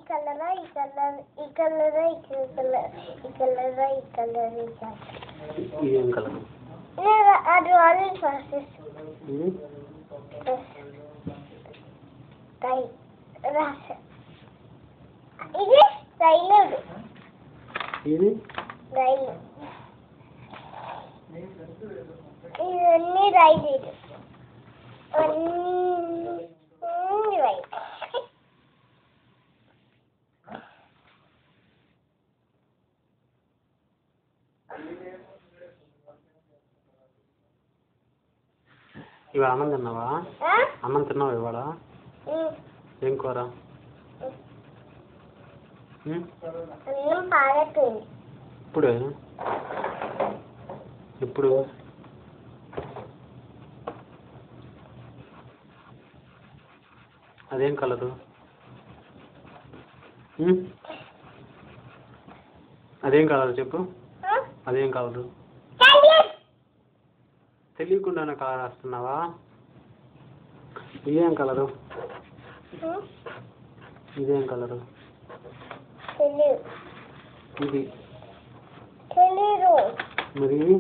కలరా ఈ కలర్ ఈ కలరా ఈ కలర్ ఈ కలరా ఈ కలర్ ఈ కలర్ ఏం కలర్ అది ఆరెంజ్ ఫాసెస్ టై రాస ఇది టైలర్ ఇది రైలు ఇవన్నీ రైలు అన్నీ రైలు ఇవాళ అన్నం తిన్నావా? అన్నం తిన్నావా ఇవాళ? ఏం కూర? అన్నం పాడైపోయింది. ఇప్పుడే? ఇప్పుడు అదేం కలరు? అదేం కలరు చెప్పు? అదేం కలరు? తెలియకుండానే కలర్ వేస్తున్నావా? ఇదేం కలరు? ఇదేం కలరు? ఇది మరి ఇది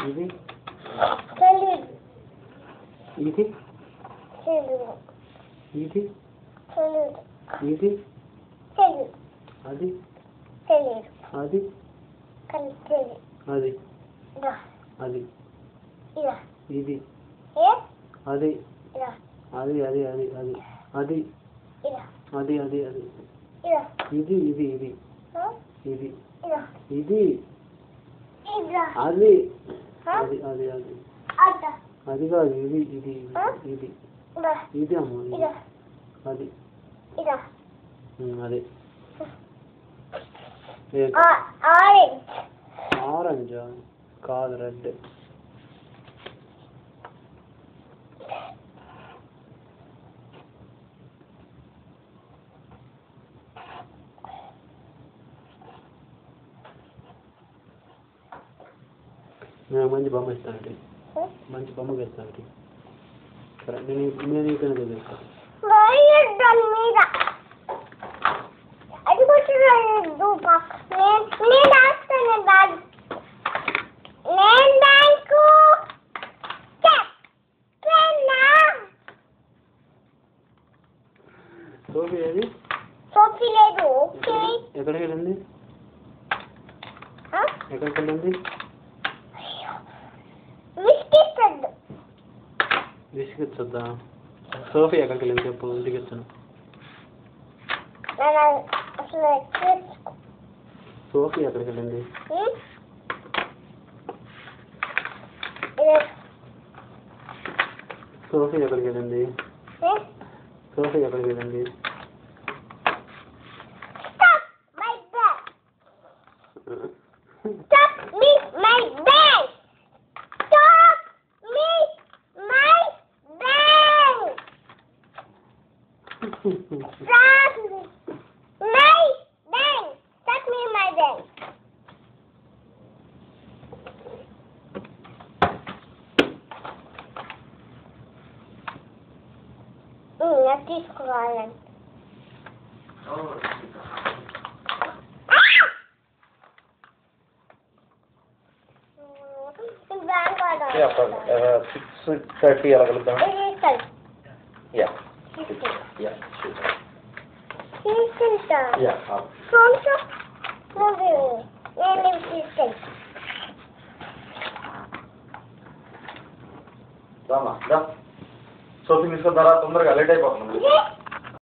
ఇది ఇది ఇది అది అది అది అది ఇది అది అది అది అది అది అది అది అది అది ఇది ఇది ఇది ఇది ఇది అది అది అది అది అది కాదు ఇది ఇది ఇది ఇది అమ్మ అది అదే ఆరెంజా కాదు రెడ్ నేను మంచి బొమ్మ ఇస్తానండి మంచి బొమ్మ వేస్తానండి సరే నేను ఇక్కడ చదివిస్తాను సోఫీ ఏది? సోఫీ లేదు. ఎక్కడికి వెళ్ళింది? ఎక్కడికి వెళ్ళింది? విసిగిచ్చొద్దా? సోఫీ ఎక్కడికి వెళ్ళింది చెప్పు, ఇంటికి ఇచ్చాను. సోఫీ ఎక్కడికి వెళ్ళింది? సోఫీ ఎక్కడికి వెళ్ళింది? సోఫీ ఎక్కడికి వెళ్ళింది? తీసుకోవాలని Yeah, 6:30 అలాగలుగుతాం. Yeah. Yeah. తీసుకెళ్తా. Yeah. నేను తీసుకెళ్తా. రామా దా. షాపింగ్ తీసుకుంటారా? తొందరగా లేట్ అయిపోతుంది.